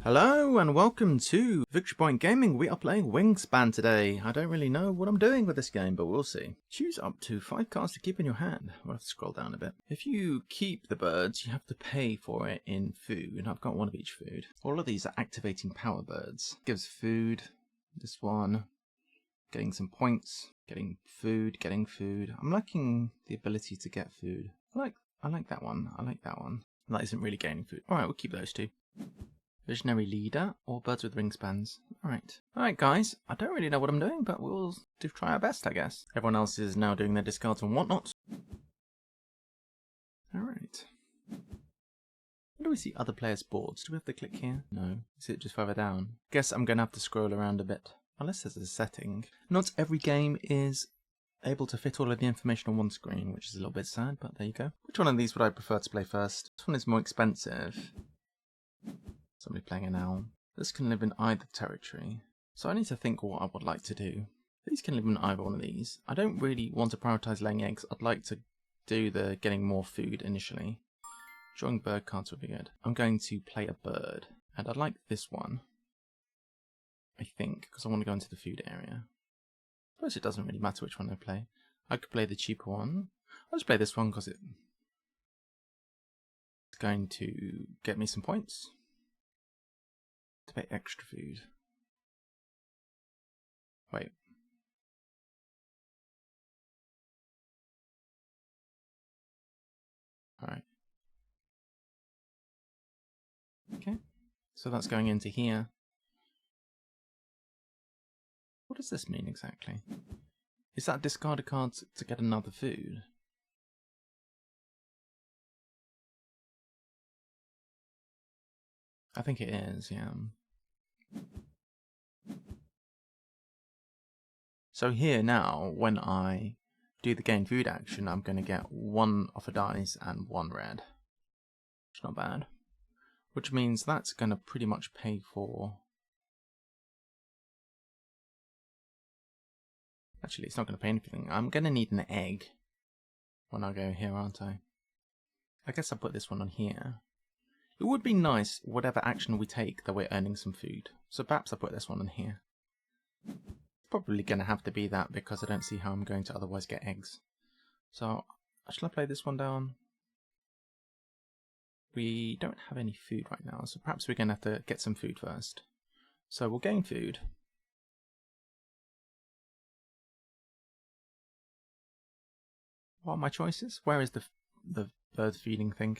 Hello and welcome to Victory Point Gaming. We are playing Wingspan today. I don't really know what I'm doing with this game, but we'll see. Choose up to 5 cards to keep in your hand. We'll have to scroll down a bit. If you keep the birds, you have to pay for it in food. I've got one of each food. All of these are activating power birds. Gives food. This one. Getting some points. Getting food. Getting food. I'm liking the ability to get food. I like that one. I like that one. That isn't really gaining food. Alright, we'll keep those two. Visionary leader or birds with wingspans. Alright guys, I don't really know what I'm doing, but we'll try our best, I guess. Everyone else is now doing their discards and whatnot. Alright. Where do we see other players' boards? Do we have to click here? No. Is it just further down? Guess I'm going to have to scroll around a bit. Unless there's a setting. Not every game is able to fit all of the information on one screen, which is a little bit sad, but there you go. Which one of these would I prefer to play first? This one is more expensive. Somebody playing an owl. This can live in either territory. So I need to think what I would like to do. These can live in either one of these. I don't really want to prioritise laying eggs. I'd like to do the getting more food initially. Drawing bird cards would be good. I'm going to play a bird. And I'd like this one. I think, because I want to go into the food area. I suppose it doesn't really matter which one I play. I could play the cheaper one. I'll just play this one because it's going to get me some points. To pay extra food. Wait. Alright. Okay. So that's going into here. What does this mean exactly? Is that discard a card to get another food? I think it is, yeah. So here now, when I do the gain food action, I'm going to get 1 off a dice and 1 red. Which is not bad. Which means that's going to pretty much pay for... Actually, it's not going to pay anything. I'm going to need an egg when I go here, aren't I? I guess I'll put this one on here. It would be nice, whatever action we take, that we're earning some food. So perhaps I'll put this one in here. It's probably going to have to be that because I don't see how I'm going to otherwise get eggs. So, shall I play this one down? We don't have any food right now, so perhaps we're going to have to get some food first. So we'll gain food. What are my choices? Where is the bird feeding thing?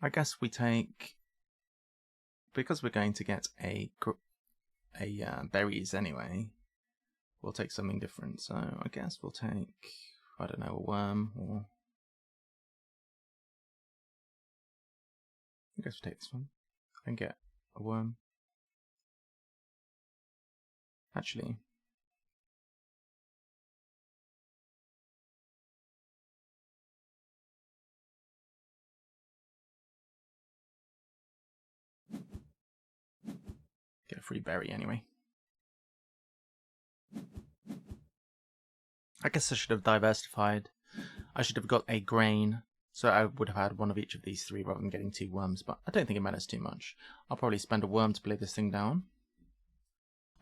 I guess we take, because we're going to get a berries anyway, we'll take something different. So I guess we'll take, I don't know, a worm, or I guess we'll take this one and get a worm. Actually, get a free berry anyway. I guess I should have diversified. I should have got a grain, so I would have had one of each of these 3 rather than getting 2 worms, but I don't think it matters too much. I'll probably spend a worm to play this thing down.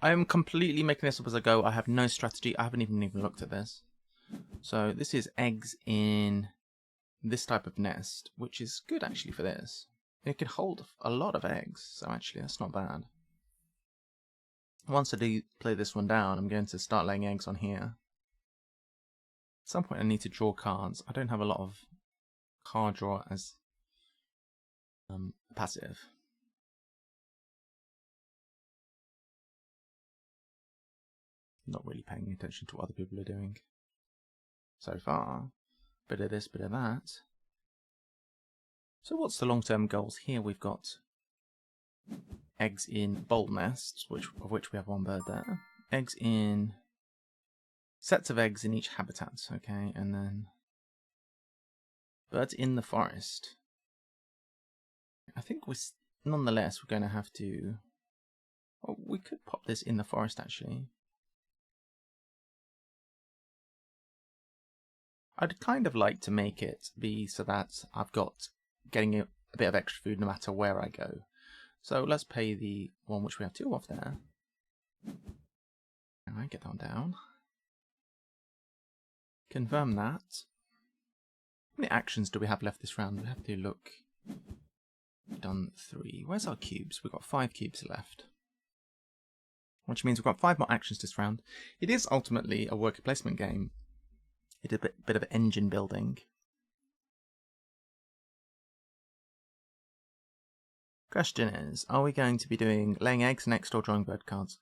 I am completely making this up as I go. I have no strategy. I haven't even looked at this. So this is eggs in this type of nest, which is good actually for this. It can hold a lot of eggs, so actually that's not bad. Once I do play this one down, I'm going to start laying eggs on here. At some point I need to draw cards. I don't have a lot of card draw as passive. Not really paying attention to what other people are doing so far. Bit of this, bit of that. So what's the long-term goals here? We've got eggs in bowl nests, of which we have 1 bird there. Eggs in sets of eggs in each habitat, okay, and then birds in the forest. I think nonetheless we're going to have to... Well, we could pop this in the forest actually. I'd kind of like to make it be so that I've got getting a bit of extra food no matter where I go. So let's pay the one which we have 2 of there. Alright, get that one down. Confirm that. How many actions do we have left this round? We have to look. We've done 3. Where's our cubes? We've got 5 cubes left. Which means we've got 5 more actions this round. It is ultimately a worker placement game. It is a bit of engine building. Question is, are we going to be doing laying eggs next or drawing bird cards?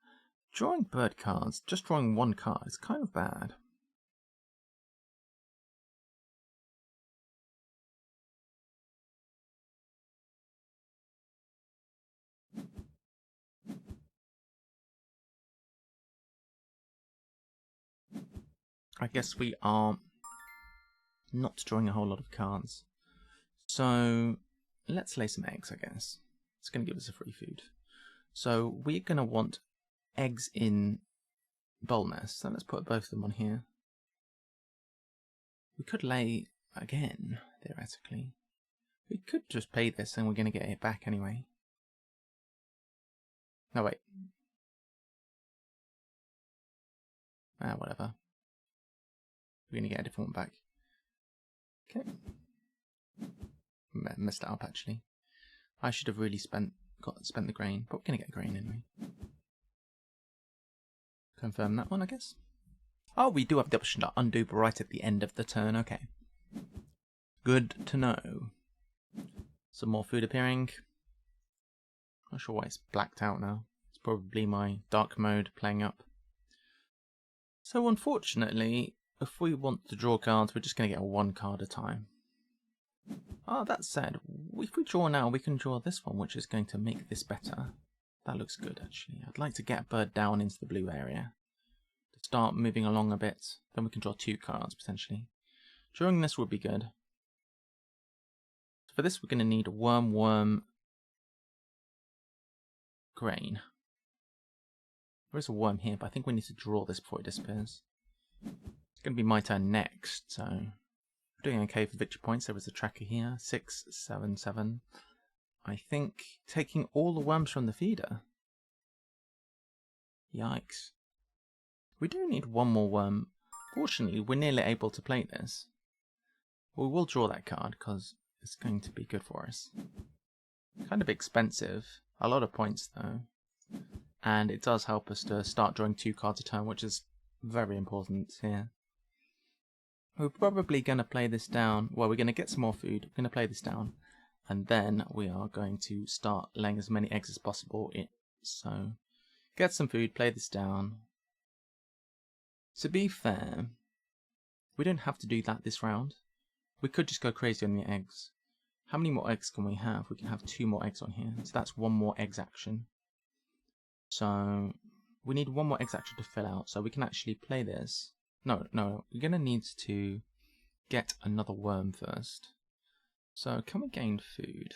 Drawing bird cards, just drawing 1 card, is kind of bad. I guess we are not drawing a whole lot of cards. So let's lay some eggs, I guess. It's going to give us a free food. So we're going to want eggs in bowl nest. So let's put both of them on here. We could lay again, theoretically. We could just pay this and we're going to get it back anyway. No, wait. Whatever. We're going to get a different one back. Okay. Messed that up, actually. I should have really spent the grain, but we're going to get grain anyway. Confirm that one, I guess. Oh, we do have the option to undo right at the end of the turn. Okay. Good to know. Some more food appearing. Not sure why it's blacked out now. It's probably my dark mode playing up. So unfortunately, if we want to draw cards, we're just going to get 1 card at a time. Oh, that said, if we draw now, we can draw this one, which is going to make this better. That looks good, actually. I'd like to get a bird down into the blue area. To start moving along a bit. Then we can draw 2 cards, potentially. Drawing this would be good. For this, we're going to need worm, grain. There is a worm here, but I think we need to draw this before it disappears. It's going to be my turn next, so... We're doing okay for victory points. There was a tracker here. 6, 7, 7. I think taking all the worms from the feeder. Yikes. We do need 1 more worm. Fortunately, we're nearly able to play this. We will draw that card because it's going to be good for us. Kind of expensive. A lot of points though. And it does help us to start drawing 2 cards a turn, which is very important here. We're probably going to play this down. Well, we're going to get some more food. We're going to play this down. And then we are going to start laying as many eggs as possible. So, get some food, play this down. To be fair, we don't have to do that this round. We could just go crazy on the eggs. How many more eggs can we have? We can have 2 more eggs on here. So that's 1 more eggs action. So, we need 1 more eggs action to fill out. So we can actually play this. No, we're going to need to get another worm first. So, can we gain food?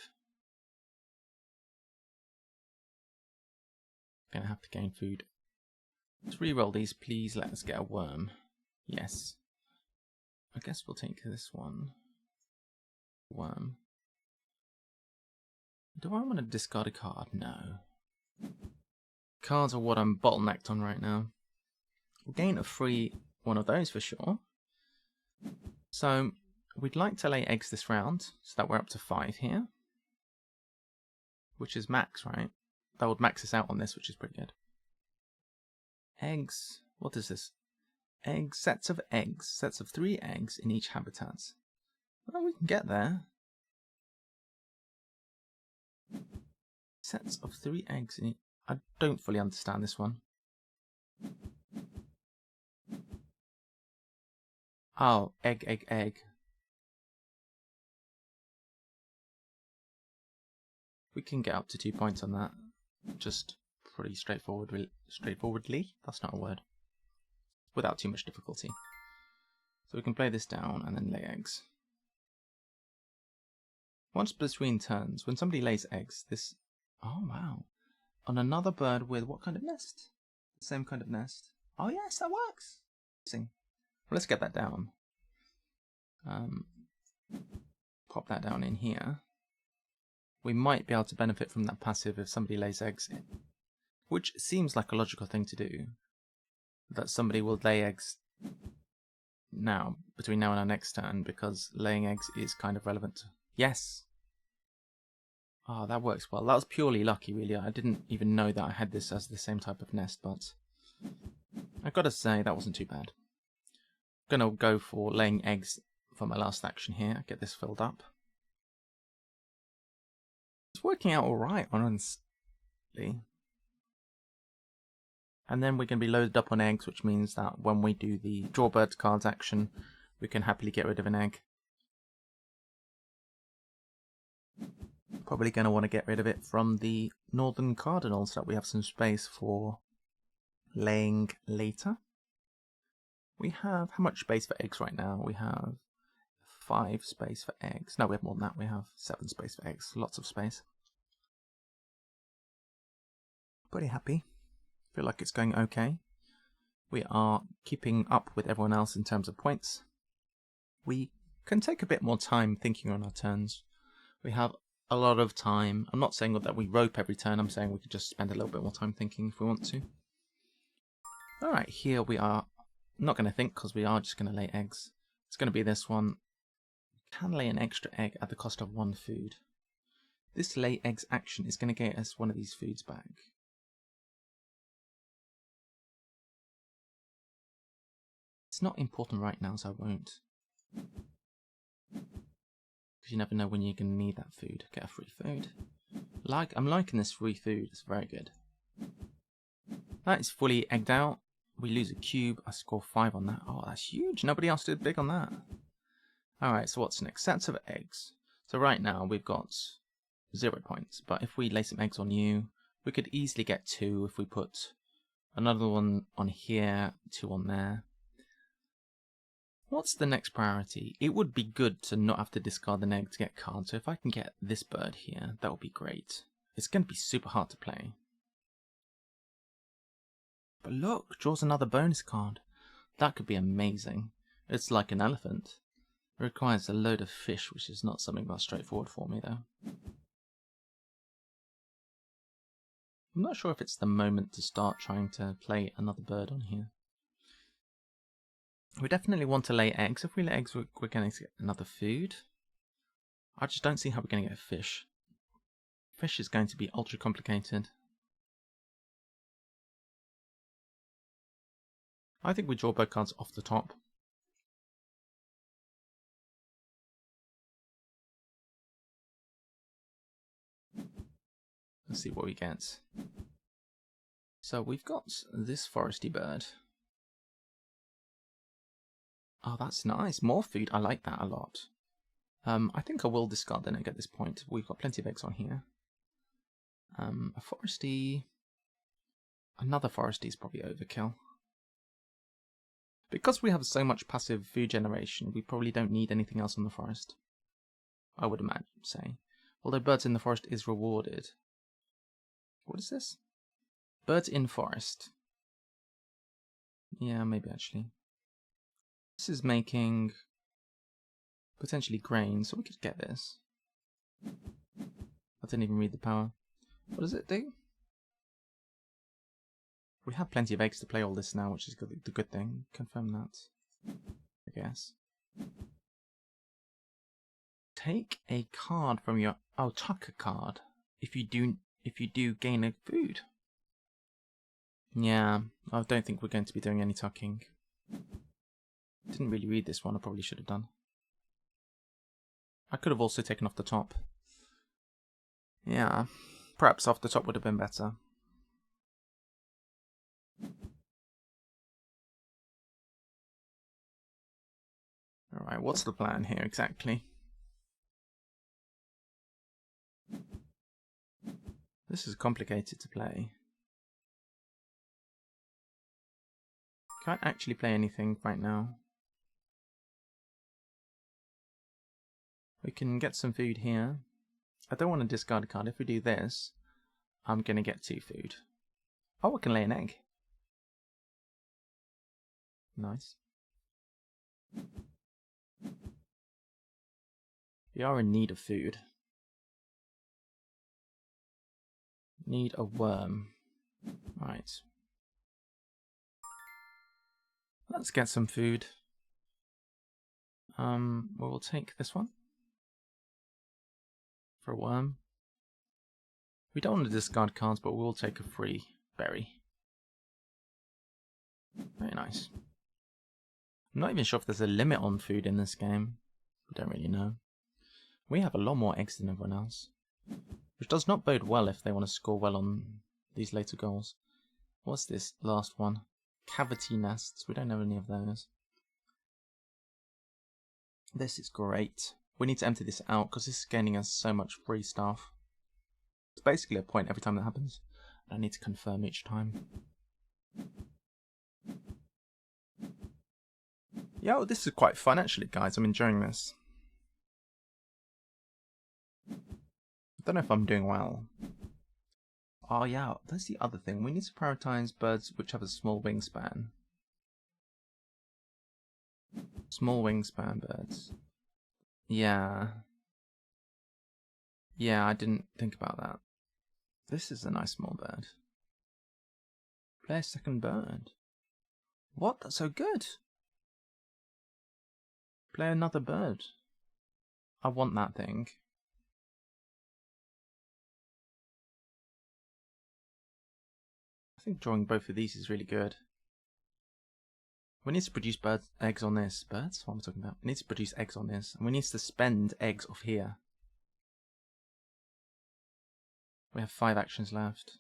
Going to have to gain food. Let's re-roll these, please. Let us get a worm. Yes. I guess we'll take this one. Worm. Do I want to discard a card? No. Cards are what I'm bottlenecked on right now. We'll gain a free one of those for sure. So we'd like to lay eggs this round, so that we're up to 5 here. Which is max, right? That would max us out on this, which is pretty good. Eggs. What is this? Eggs. Sets of eggs. Sets of 3 eggs in each habitat. Well, we can get there. Sets of 3 eggs in each... I don't fully understand this one. Oh, egg, egg, egg. We can get up to 2 points on that. Just pretty straightforwardly. That's not a word. Without too much difficulty. So we can play this down and then lay eggs. Once between turns, when somebody lays eggs, this... Oh, wow. On another bird with what kind of nest? The same kind of nest. Oh, yes, that works. Well, let's get that down. Pop that down in here. we might be able to benefit from that passive if somebody lays eggs in. Which seems like a logical thing to do. That somebody will lay eggs now, between now and our next turn, because laying eggs is kind of relevant. Yes! Oh, that works well. That was purely lucky, really. I didn't even know that I had this as the same type of nest, but I've got to say, that wasn't too bad. I'm going to go for laying eggs for my last action here. Get this filled up. It's working out alright, honestly. And then we're going to be loaded up on eggs, which means that when we do the draw bird cards action, we can happily get rid of an egg. Probably going to want to get rid of it from the northern cardinal so that we have some space for laying later. We have how much space for eggs right now? We have 5 space for eggs. No, we have more than that. We have 7 space for eggs. Lots of space. Pretty happy. Feel like it's going okay. We are keeping up with everyone else in terms of points. We can take a bit more time thinking on our turns. We have a lot of time. I'm not saying that we rope every turn. I'm saying we could just spend a little bit more time thinking if we want to. Alright, here we are. Not going to think because we are just going to lay eggs. It's going to be this one. Can lay an extra egg at the cost of 1 food. This lay eggs action is going to get us one of these foods back. It's not important right now, so I won't. Because you never know when you're going to need that food. Get a free food. I'm liking this free food. It's very good. That is fully egged out. We lose a cube. I score 5 on that. Oh, that's huge. Nobody else did big on that. Alright, so what's next? Sets of eggs. So right now we've got 0 points. But if we lay some eggs on you, we could easily get 2 if we put another one on here, 2 on there. What's the next priority? It would be good to not have to discard an egg to get cards. So if I can get this bird here, that would be great. It's going to be super hard to play. But look, draws another bonus card. That could be amazing. It's like an elephant. It requires a load of fish, which is not something that's straightforward for me though. I'm not sure if it's the moment to start trying to play another bird on here. We definitely want to lay eggs. If we lay eggs, we're going to get another food. I just don't see how we're going to get a fish. Fish is going to be ultra complicated. I think we draw bird cards off the top. Let's see what we get. So we've got this foresty bird. Oh, that's nice. More food. I like that a lot. I think I will discard the egg at this point. We've got plenty of eggs on here. A foresty. Another foresty is probably overkill. Because we have so much passive food generation, we probably don't need anything else on the forest. I would imagine, say. Although birds in the forest is rewarded. What is this? Birds in forest. Yeah, maybe actually. This is making potentially grain, so we could get this. I didn't even read the power. What does it do? We have plenty of eggs to play all this now, which is the good thing. Confirm that, I guess. Take a card from your... Oh, tuck a card. If you do gain a food. Yeah, I don't think we're going to be doing any tucking. Didn't really read this one, I probably should have done. I could have also taken off the top. Yeah, perhaps off the top would have been better. Alright, what's the plan here exactly? This is complicated to play. Can't actually play anything right now. We can get some food here. I don't want to discard a card. If we do this, I'm going to get 2 food. Oh, I can lay an egg. Nice. We are in need of food. Need a worm. Right. Let's get some food. We'll take this one for a worm. We don't want to discard cards, but we'll take a free berry. Very nice. I'm not even sure if there's a limit on food in this game. I don't really know. We have a lot more eggs than everyone else, which does not bode well if they want to score well on these later goals. What's this last one? Cavity nests. We don't have any of those. This is great. We need to empty this out because this is gaining us so much free stuff. It's basically a point every time that happens. I need to confirm each time. Yo, this is quite fun actually, guys. I'm enjoying this. I don't know if I'm doing well. Oh yeah, that's the other thing. We need to prioritize birds which have a small wingspan. Small wingspan birds. Yeah. Yeah, I didn't think about that. This is a nice small bird. Play a second bird. What? That's so good. Play another bird. I want that thing. I think drawing both of these is really good. We need to produce eggs on this. Birds? What am I talking about? We need to produce eggs on this. And we need to spend eggs off here. We have 5 actions left.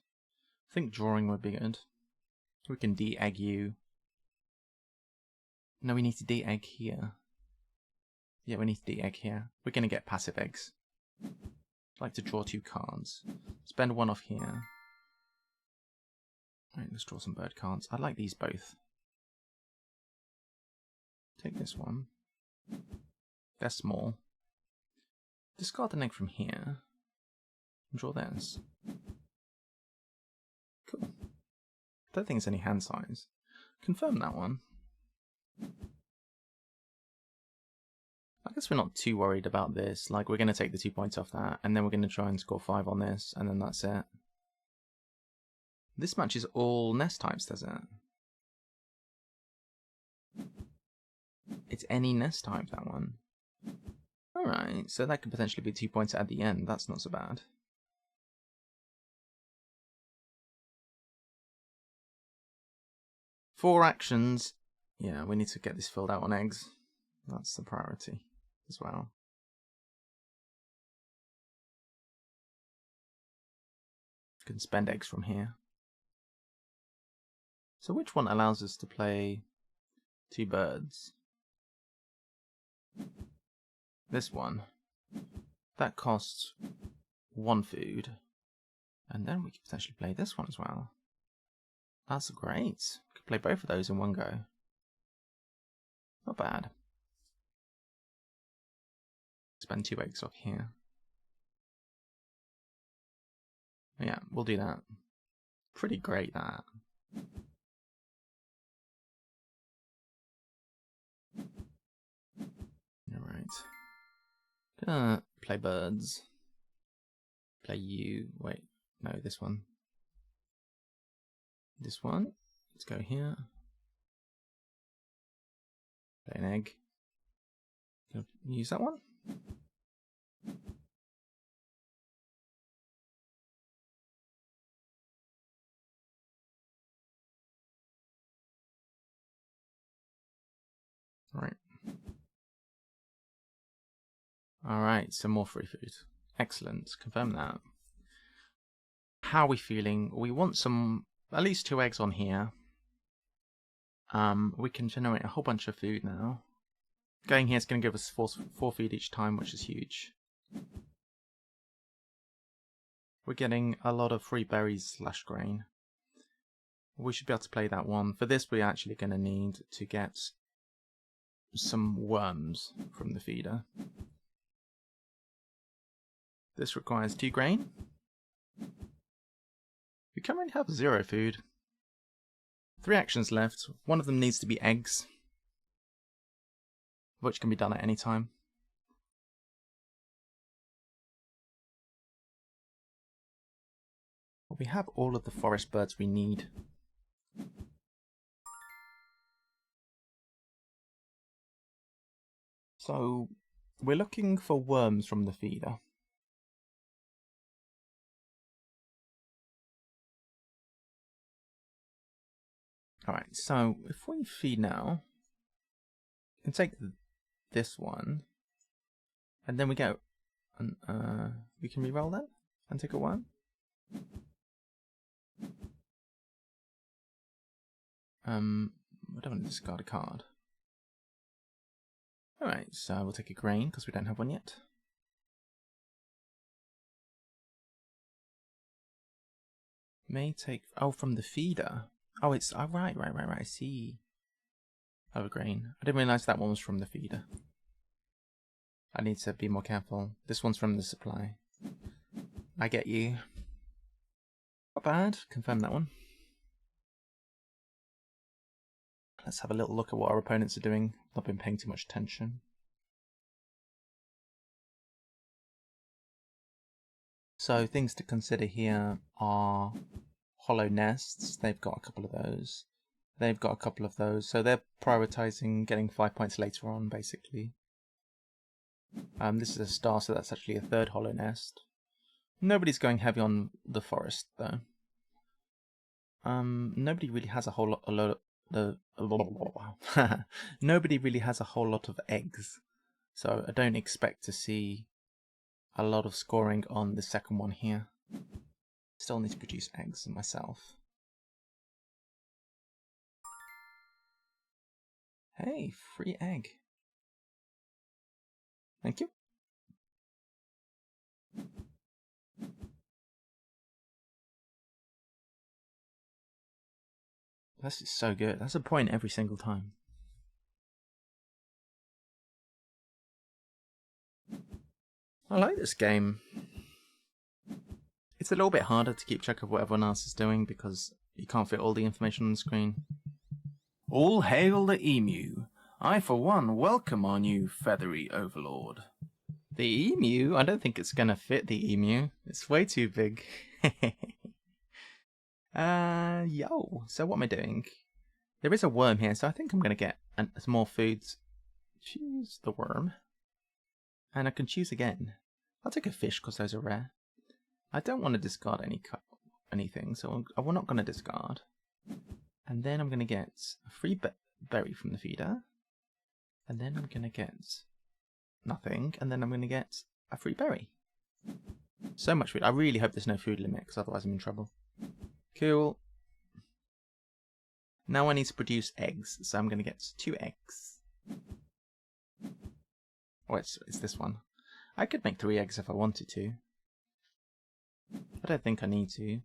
I think drawing would be good. We can de-egg you. No, we need to de-egg here. Yeah, we need to de-egg here. We're going to get passive eggs. I'd like to draw 2 cards. Spend 1 off here. Alright, let's draw some bird cards. I like these both. Take this one. They're small. Discard an egg from here. And draw this. Cool. Don't think it's any hand size. Confirm that one. I guess we're not too worried about this. Like, we're going to take the 2 points off that, and then we're going to try and score 5 on this, and then that's it. This matches all nest types, does it? It's any nest type, that one. Alright, so that could potentially be 2 points at the end. That's not so bad. Four actions. Yeah, we need to get this filled out on eggs. That's the priority as well. You can spend eggs from here. So which one allows us to play 2 birds? This one. That costs 1 food. And then we could potentially play this one as well. That's great. We could play both of those in one go. Not bad. Spend 2 eggs off here. Yeah, we'll do that. Pretty great, that. Alright. Gonna play birds. Play you. Wait, no, this one. This one. Let's go here. Play an egg. Gonna use that one. Right. Alright, some more free food. Excellent. Confirm that. How are we feeling? We want at least 2 eggs on here. We can generate a whole bunch of food now. Going here is going to give us 4 feed each time, which is huge. We're getting a lot of free berries / grain. We should be able to play that one. For this, we're actually going to need to get some worms from the feeder. This requires 2 grain. We currently have 0 food. 3 actions left. One of them needs to be eggs, which can be done at any time. But we have all of the forest birds we need. So we're looking for worms from the feeder. Alright, so if we feed now, we can take this one, and then we go, and we can re-roll that and take a worm. I don't want to discard a card. Alright, so we'll take a grain because we don't have one yet. May take, oh, from the feeder. Oh, it's, oh, right, I see. Oh, a grain. I didn't realise that one was from the feeder. I need to be more careful. This one's from the supply. I get you. Not bad. Confirm that one. Let's have a little look at what our opponents are doing. Not been paying too much attention. So things to consider here are hollow nests. They've got a couple of those. They've got a couple of those. So they're prioritizing getting 5 points later on, basically. This is a star, so that's actually a third hollow nest. Nobody's going heavy on the forest, though. Nobody really has a whole lot. Nobody really has a whole lot of eggs, so I don't expect to see a lot of scoring on the second one here. Still need to produce eggs myself. Hey, free egg. Thank you. This is so good. That's a point every single time. I like this game. It's a little bit harder to keep track of what everyone else is doing because you can't fit all the information on the screen. All hail the emu. I, for one, welcome our new feathery overlord. The emu? I don't think it's gonna fit the emu. It's way too big. Yo. So what am I doing? There is a worm here, so I think I'm gonna get some more foods. Choose the worm. And I can choose again. I'll take a fish because those are rare. I don't want to discard anything, so I'm not going to discard. And then I'm going to get a free berry from the feeder. And then I'm going to get nothing. And then I'm going to get a free berry. So much food. I really hope there's no food limit, because otherwise I'm in trouble. Cool. Now I need to produce eggs, so I'm going to get 2 eggs. Oh, it's this one. I could make 3 eggs if I wanted to. I don't think I need to.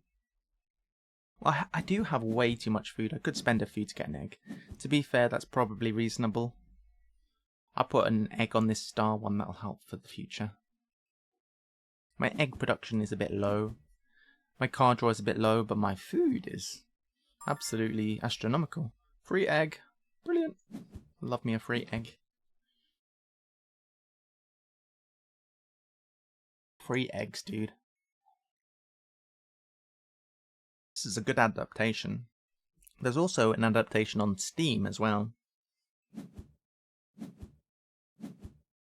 Well, I do have way too much food. I could spend a few to get an egg. To be fair, that's probably reasonable. I'll put an egg on this star one, that'll help for the future. My egg production is a bit low. My card draw is a bit low, but my food is absolutely astronomical. Free egg. Brilliant. Love me a free egg. Free eggs, dude. This is a good adaptation. There's also an adaptation on Steam as well,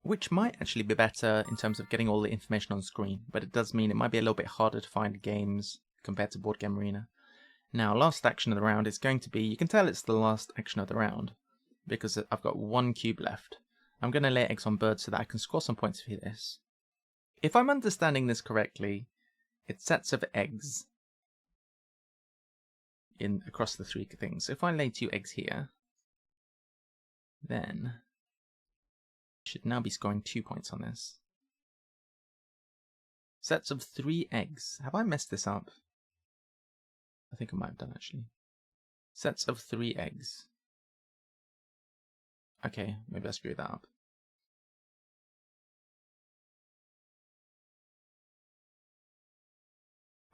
which might actually be better in terms of getting all the information on screen, but it does mean it might be a little bit harder to find games compared to Board Game Arena. Now, last action of the round is going to be, you can tell it's the last action of the round, because I've got 1 cube left. I'm going to lay eggs on birds so that I can score some points for this. If I'm understanding this correctly, it's sets of eggs across the 3 things. So if I lay 2 eggs here, then I should now be scoring 2 points on this. Sets of 3 eggs. Have I messed this up? I think I might have done actually. Sets of 3 eggs. Okay, maybe I screwed that up.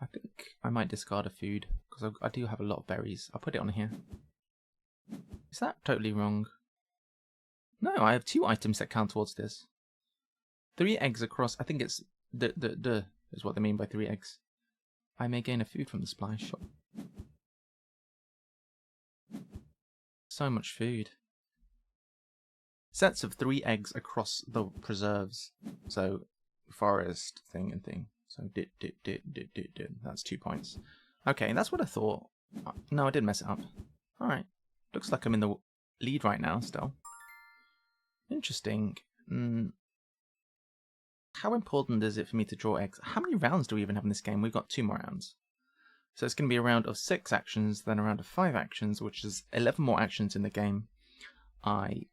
I think I might discard a food, because I do have a lot of berries. I'll put it on here. Is that totally wrong? No, I have 2 items that count towards this. 3 eggs across, I think it's is what they mean by 3 eggs. I may gain a food from the supply shop. So much food. Sets of 3 eggs across the preserves. So, forest, thing and thing. So, that's 2 points. Okay, that's what I thought. No, I did mess it up. Alright. Looks like I'm in the lead right now, still. Interesting. How important is it for me to draw eggs? How many rounds do we even have in this game? We've got 2 more rounds. So it's going to be a round of 6 actions, then a round of 5 actions, which is 11 more actions in the game. I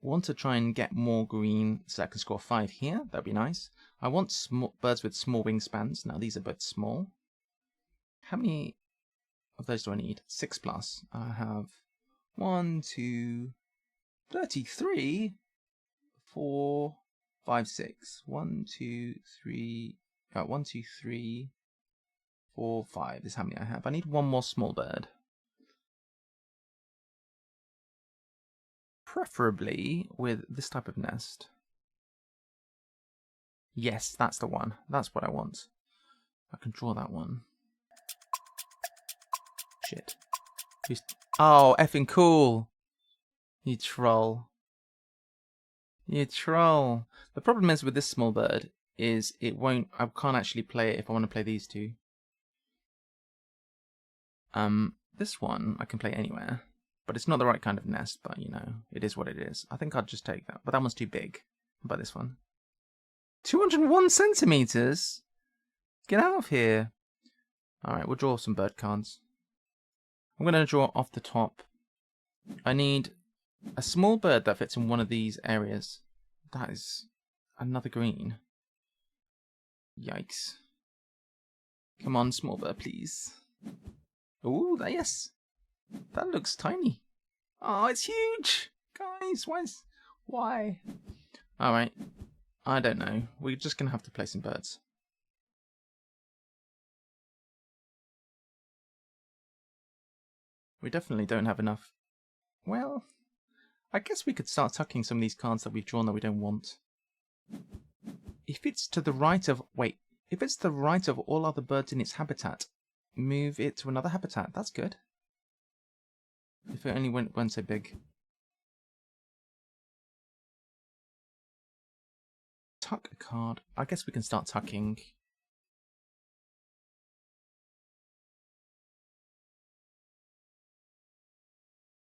want to try and get more green so I can score 5 here. That'd be nice. I want birds with small wingspans. Now these are both small. How many of those do I need? 6 plus. I have 1, 2, 33, 4, 5, 6. 1, 2, 3, 1, 2, 3, 4, 5 is how many I have. I need 1 more small bird. Preferably with this type of nest. Yes, that's the one. That's what I want. I can draw that one. Shit. Oh, effing cool. You troll. You troll. The problem is with this small bird is I can't actually play it if I want to play these two. This one I can play anywhere. But it's not the right kind of nest, but you know, it is what it is. I think I'd just take that. But that one's too big. How about this one? 201 centimeters? Get out of here. Alright, we'll draw some bird cards. I'm going to draw off the top. I need a small bird that fits in one of these areas. That is another green. Yikes. Come on, small bird, please. Ooh, yes. That looks tiny. Oh, it's huge! Guys, why? Alright. I don't know. We're just going to have to play some birds. We definitely don't have enough. Well, I guess we could start tucking some of these cards that we've drawn that we don't want. If it's to the right of... Wait. If it's to the right of all other birds in its habitat, move it to another habitat. That's good. If it only went so big. Tuck a card. I guess we can start tucking.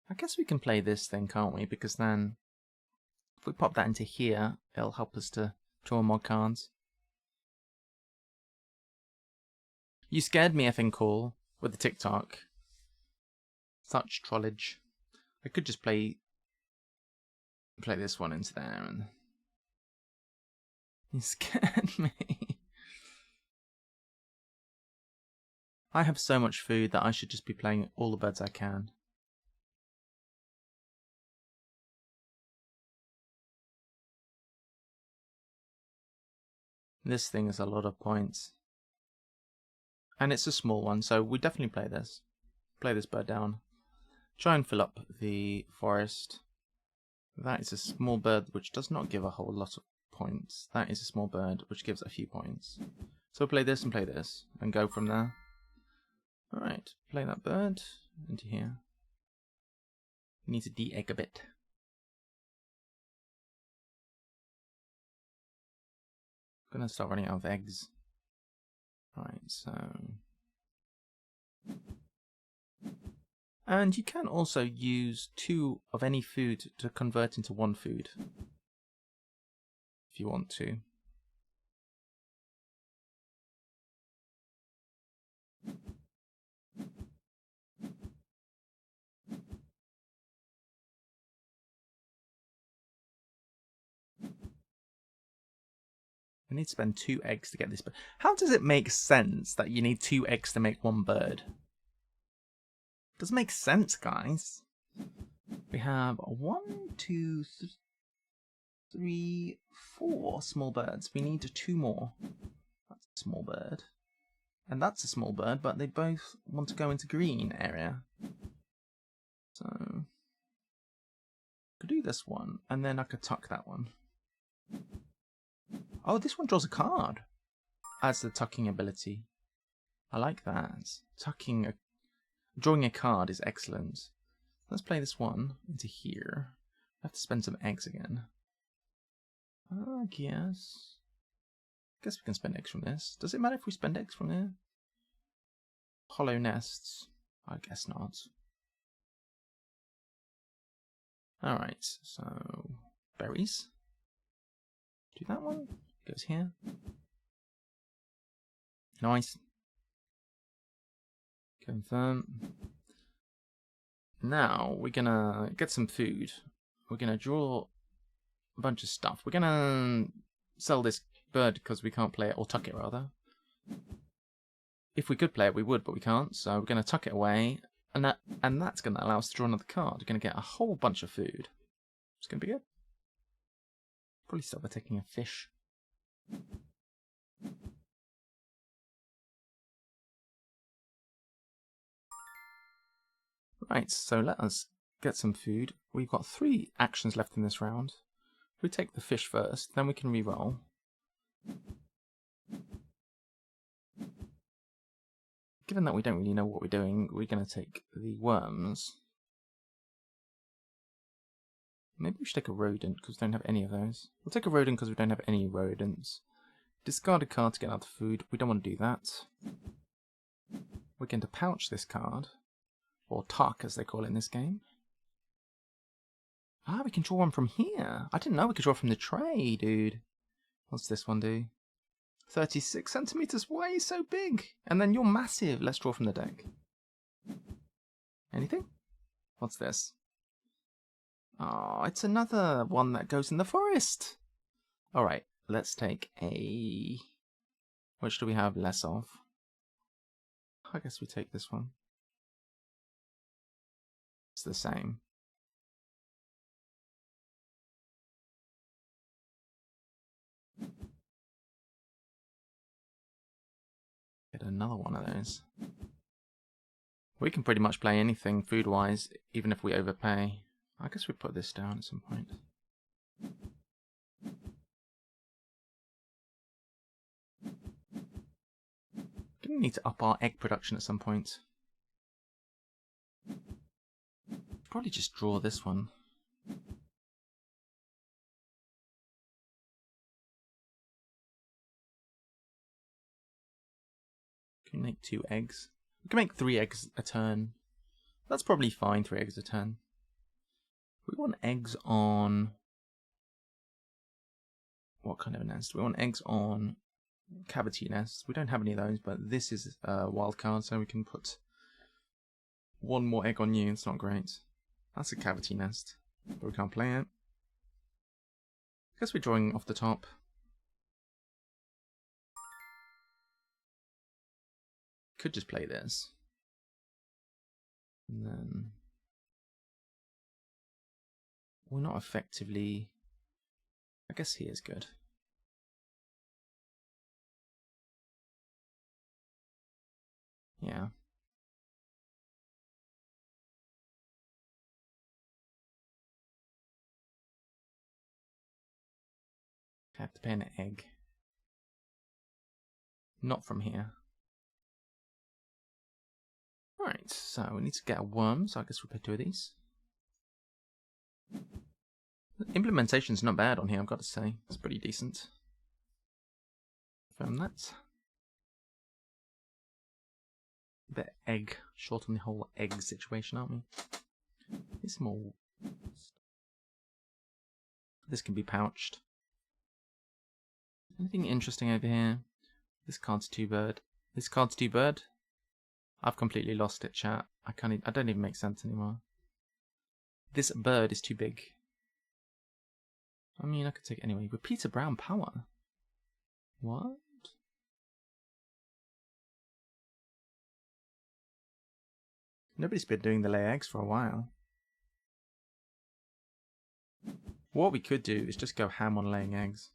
I guess we can play this then, can't we? Because then, if we pop that into here, it'll help us to draw more cards. You scared me effing cool with the TikTok. Such trollage. I could just play this one into there and... You scared me. I have so much food that I should just be playing all the birds I can. This thing is a lot of points. And it's a small one, so we definitely play this. Play this bird down. Try and fill up the forest. That is a small bird which does not give a whole lot of points. That is a small bird which gives a few points. So play this and go from there. Alright, play that bird into here. Need to de-egg a bit. I'm gonna start running out of eggs. Right, so... And you can also use 2 of any food to convert into 1 food. If you want to. We need to spend 2 eggs to get this bird. How does it make sense that you need 2 eggs to make 1 bird? It doesn't make sense, guys. We have 1, 2, 3, 4 small birds. We need 2 more. That's a small bird. And that's a small bird, but they both want to go into green area. So... I could do this one, and then I could tuck that one. Oh, this one draws a card. Adds the tucking ability. I like that. Drawing a card is excellent. Let's play this one into here. I have to spend some eggs again. I guess we can spend eggs from this. Does it matter if we spend eggs from there? Hollow nests? I guess not. Alright, so berries. Do that one. Goes here. Nice. Confirm. Now we're gonna get some food. We're gonna draw a bunch of stuff. We're gonna sell this bird because we can't play it, or tuck it rather. If we could play it, we would, but we can't. So we're gonna tuck it away, and that's gonna allow us to draw another card. We're gonna get a whole bunch of food. It's gonna be good. Probably start by taking a fish. Right, so let us get some food. We've got 3 actions left in this round. If we take the fish first, then we can re-roll. Given that we don't really know what we're doing, we're going to take the worms. Maybe we should take a rodent because we don't have any of those. We'll take a rodent because we don't have any rodents. Discard a card to get out of food. We don't want to do that. We're going to pouch this card. Or tuck, as they call it in this game. Ah, we can draw one from here. I didn't know we could draw from the tray, dude. What's this one do? 36 centimeters. Why are you so big? And then you're massive. Let's draw from the deck. Anything? What's this? Oh, it's another one that goes in the forest. Alright, let's take a... Which do we have less of? I guess we take this one. It's the same. Get another one of those. We can pretty much play anything food-wise, even if we overpay. I guess we put this down at some point. Gonna need to up our egg production at some point. Probably just draw this one. Can we make 2 eggs? We can make 3 eggs a turn. That's probably fine, 3 eggs a turn. We want eggs on... What kind of a nest? We want eggs on cavity nests. We don't have any of those, but this is a wild card, so we can put 1 more egg on you. It's not great. That's a cavity nest, but we can't play it. I guess we're drawing off the top. Could just play this. And then... We're not effectively... I guess he is good. Yeah. I have to pay an egg. Not from here. Right, so we need to get a worm, so I guess we'll pay 2 of these. The implementation's not bad on here, I've got to say. It's pretty decent. Confirm that. A bit egg, short on the whole egg situation, aren't we? Here's some more. This can be pouched. Anything interesting over here? This card's 2 bird. This card's 2 bird. I've completely lost it, chat. I don't even make sense anymore. This bird is too big. I mean, I could take it anyway. Repeater Brown power. What? Nobody's been doing the lay eggs for a while. What we could do is just go ham on laying eggs.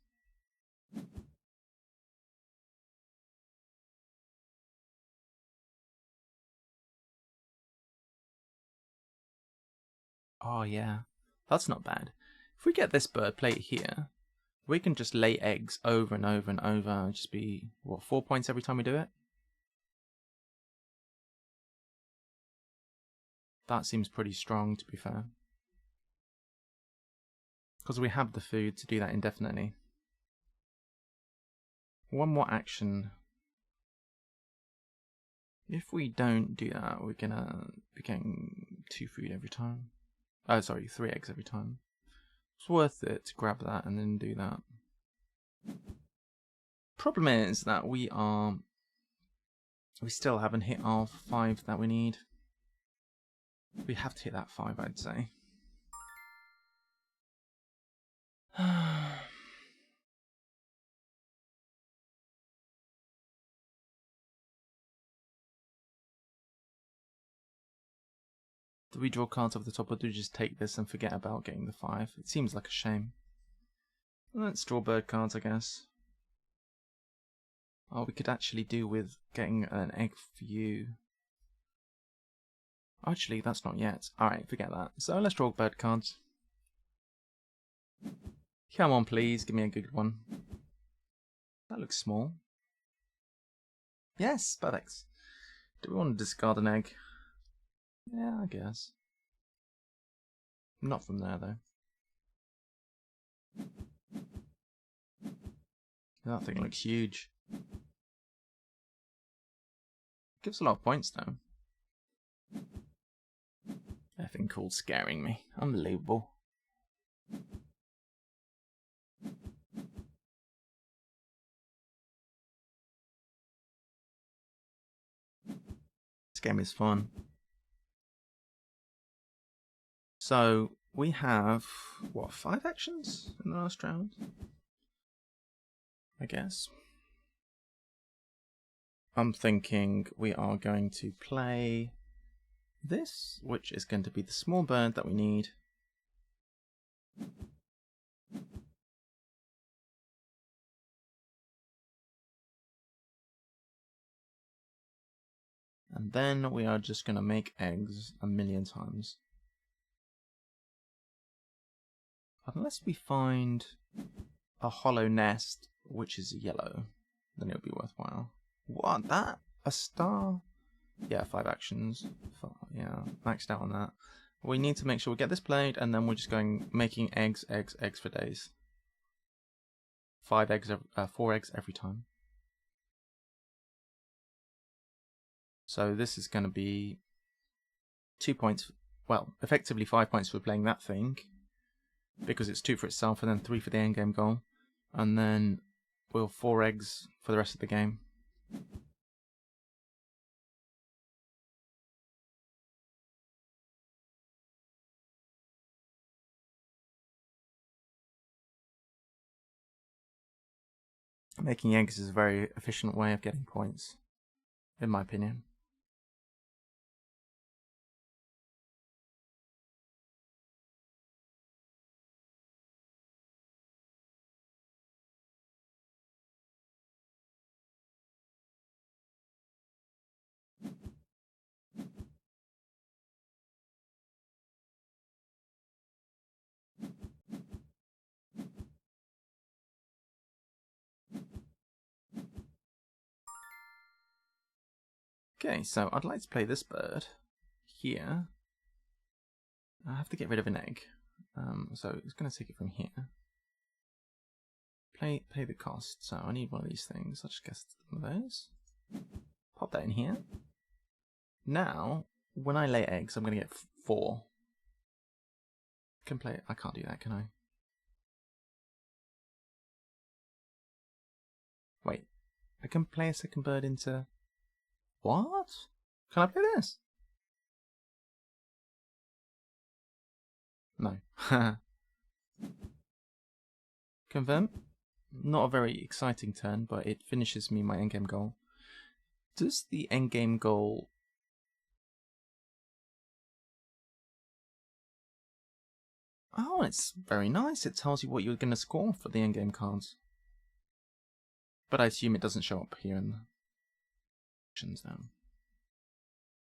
Oh yeah, that's not bad. If we get this bird, play it here, we can just lay eggs over and over and over. It'll just be, what, 4 points every time we do it? That seems pretty strong, to be fair. Because we have the food to do that indefinitely. One more action. If we don't do that, we're gonna be getting 2 food every time. Oh, sorry, 3 eggs every time. It's worth it to grab that and then do that. Problem is that we still haven't hit our 5 that we need. We have to hit that 5, I'd say. Do we draw cards off the top, or do we just take this and forget about getting the 5? It seems like a shame. Let's draw bird cards, I guess. Oh, we could actually do with getting an egg for you. Actually, that's not yet. Alright, forget that. So let's draw bird cards. Come on, please, give me a good one. That looks small. Yes, perfect. Do we want to discard an egg? Yeah, I guess. Not from there, though. That thing looks huge. Gives a lot of points, though. Effing cool scaring me. Unbelievable. This game is fun. So, we have, what, 5 actions in the last round? I guess. I'm thinking we are going to play this, which is going to be the small bird that we need. And then we are just going to make eggs 1,000,000 times. Unless we find a hollow nest, which is yellow, then it'll be worthwhile. What? That? A star? Yeah, 5 actions. Yeah, maxed out on that. We need to make sure we get this played, and then we're just going making eggs for days. 4 eggs every time. So this is going to be 2 points. Well, effectively 5 points for playing that thing, because it's 2 for itself, and then 3 for the endgame goal, and then we'll 4 eggs for the rest of the game. Making eggs is a very efficient way of getting points, in my opinion. Okay, so I'd like to play this bird here. I have to get rid of an egg, so it's going to take it from here. Pay the cost, so I need one of these things. I'll just guess one of those. Pop that in here. Now, when I lay eggs, I'm going to get 4. I can't do that, can I? Wait, I can play a second bird into... What? Can I play this? No. Confirm. Not a very exciting turn, but it finishes me my endgame goal. Does the endgame goal... Oh, it's very nice. It tells you what you're going to score for the endgame cards. But I assume it doesn't show up here in the actions now.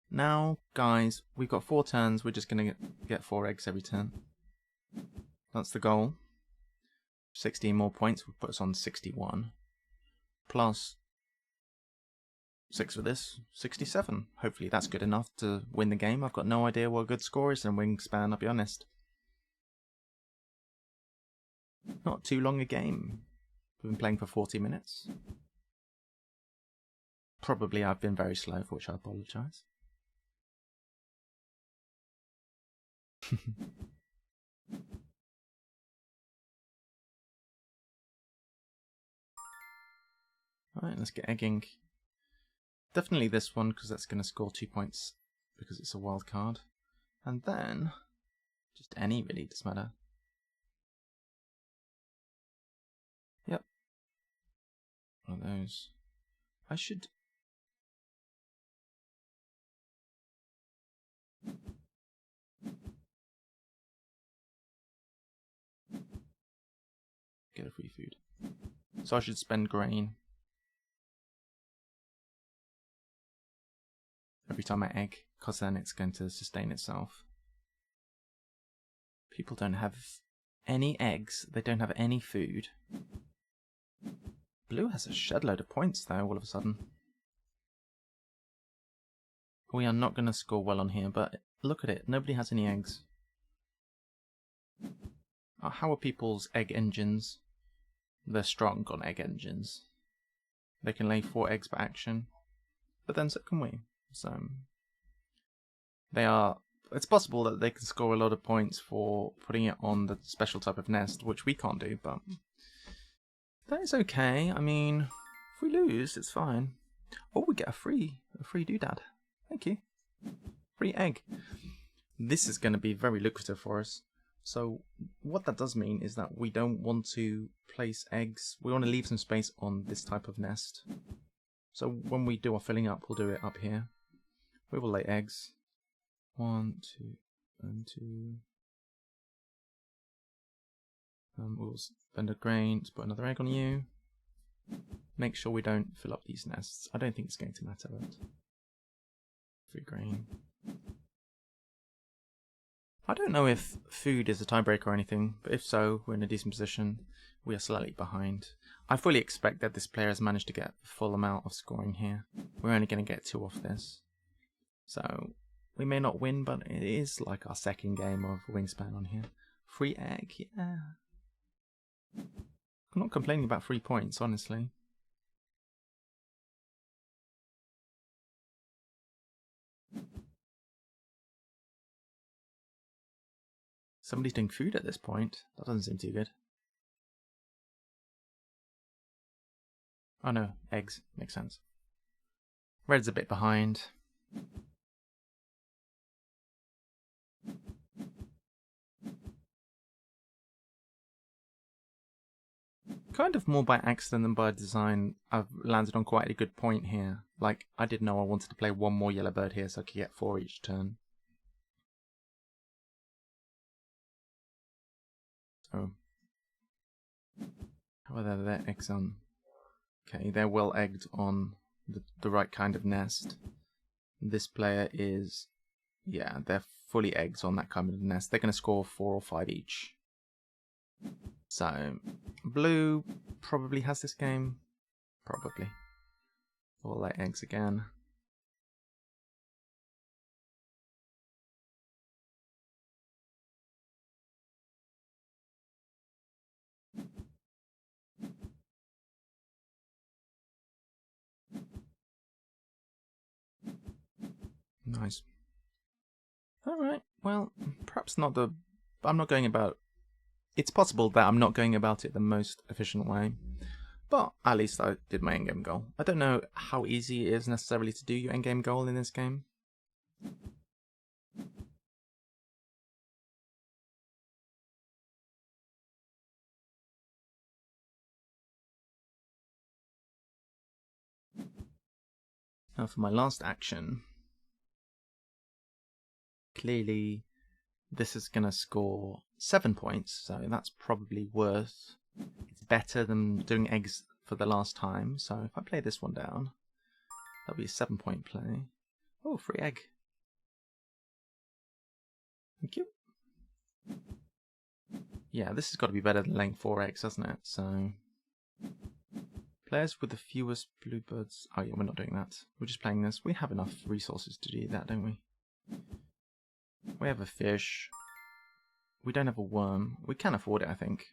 Now, guys, we've got 4 turns. We're just going to get 4 eggs every turn. That's the goal. 16 more points will put us on 61. Plus 6 for this, 67. Hopefully that's good enough to win the game. I've got no idea what a good score is in Wingspan, I'll be honest. Not too long a game. We've been playing for 40 minutes. Probably I've been very slow, for which I apologise. Alright, let's get egging. Definitely this one, because that's going to score 2 points, because it's a wild card. And then, just any really, doesn't matter. Yep. One of those. I should... get a free food. So I should spend grain every time I egg, because then it's going to sustain itself. People don't have any eggs, they don't have any food. Blue has a shed load of points though, all of a sudden. We are not going to score well on here, but look at it, nobody has any eggs. How are people's egg engines? They're strong on egg engines. They can lay 4 eggs per action, but then so can we. So they are. It's possible that they can score a lot of points for putting it on the special type of nest, which we can't do, but that is okay. I mean, if we lose, it's fine. Oh, we get a free doodad. Thank you. Free egg. This is going to be very lucrative for us. So what that does mean is that we don't want to place eggs. We want to leave some space on this type of nest. So when we do our filling up, we'll do it up here. We will lay eggs. 1, 2, and 2. We'll spend a grain to put another egg on you. Make sure we don't fill up these nests. I don't think it's going to matter, but 3 grain. I don't know if food is a tiebreaker or anything, but if so, we're in a decent position. We are slightly behind. I fully expect that this player has managed to get the full amount of scoring here. We're only going to get 2 off this. So we may not win, but it is like our second game of Wingspan on here. Free egg, yeah. I'm not complaining about 3 points, honestly. Somebody's doing food at this point. That doesn't seem too good. Oh no, eggs. Makes sense. Red's a bit behind. Kind of more by accident than by design, I've landed on quite a good point here. Like, I didn't know I wanted to play 1 more yellow bird here so I could get 4 each turn. So, how are their eggs on? Okay, they're well egged on the right kind of nest. This player is, yeah, they're fully egged on that kind of nest. They're going to score 4 or 5 each. So, blue probably has this game. Probably. We'll lay eggs again. Nice. Alright, well, perhaps not the... I'm not going about... It's possible that I'm not going about it the most efficient way, but at least I did my endgame goal. I don't know how easy it is necessarily to do your endgame goal in this game. Now for my last action, clearly this is going to score 7 points, so that's probably worth... It's better than doing eggs for the last time, so if I play this one down, that'll be a 7-point play. Oh, free egg. Thank you. Yeah, this has got to be better than laying 4 eggs, hasn't it? So Players with the fewest bluebirds. Oh yeah, we're not doing that. We're just playing this. We have enough resources to do that, don't we? We have a fish. We don't have a worm. We can afford it, I think.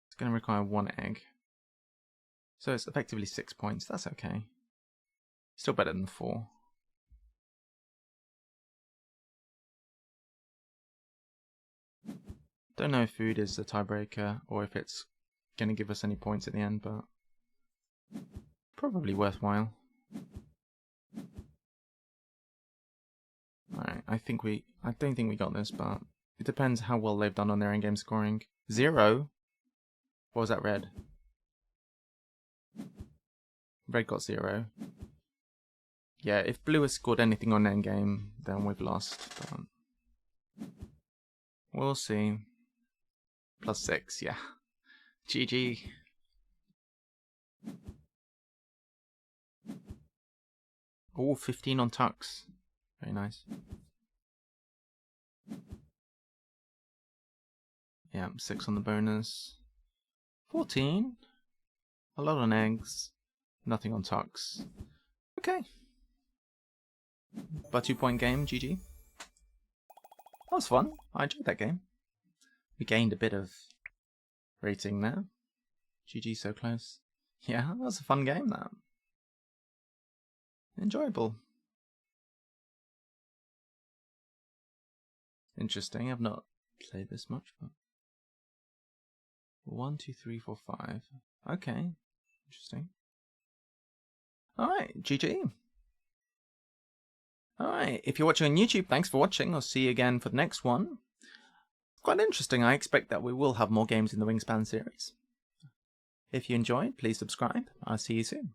It's going to require 1 egg. So it's effectively 6 points. That's okay. Still better than 4. Don't know if food is the tiebreaker or if it's going to give us any points at the end, but probably worthwhile. Alright, I don't think we got this, but it depends how well they've done on their in-game scoring. 0? What was that, red? Red got 0. Yeah, if blue has scored anything on endgame, then we've lost. But we'll see. +6, yeah. GG. Oh, 15 on Tux. Very nice. Yeah, 6 on the bonus. 14. A lot on eggs. Nothing on Tux. Okay. But 2-point game, GG. That was fun. I enjoyed that game. We gained a bit of rating there. GG, so close. Yeah, that was a fun game, that. Enjoyable. Interesting, I've not played this much, but 1, 2, 3, 4, 5. Okay, interesting. Alright, GG. Alright, if you're watching on YouTube, thanks for watching. I'll see you again for the next one. Quite interesting. I expect that we will have more games in the Wingspan series. If you enjoyed, please subscribe. I'll see you soon.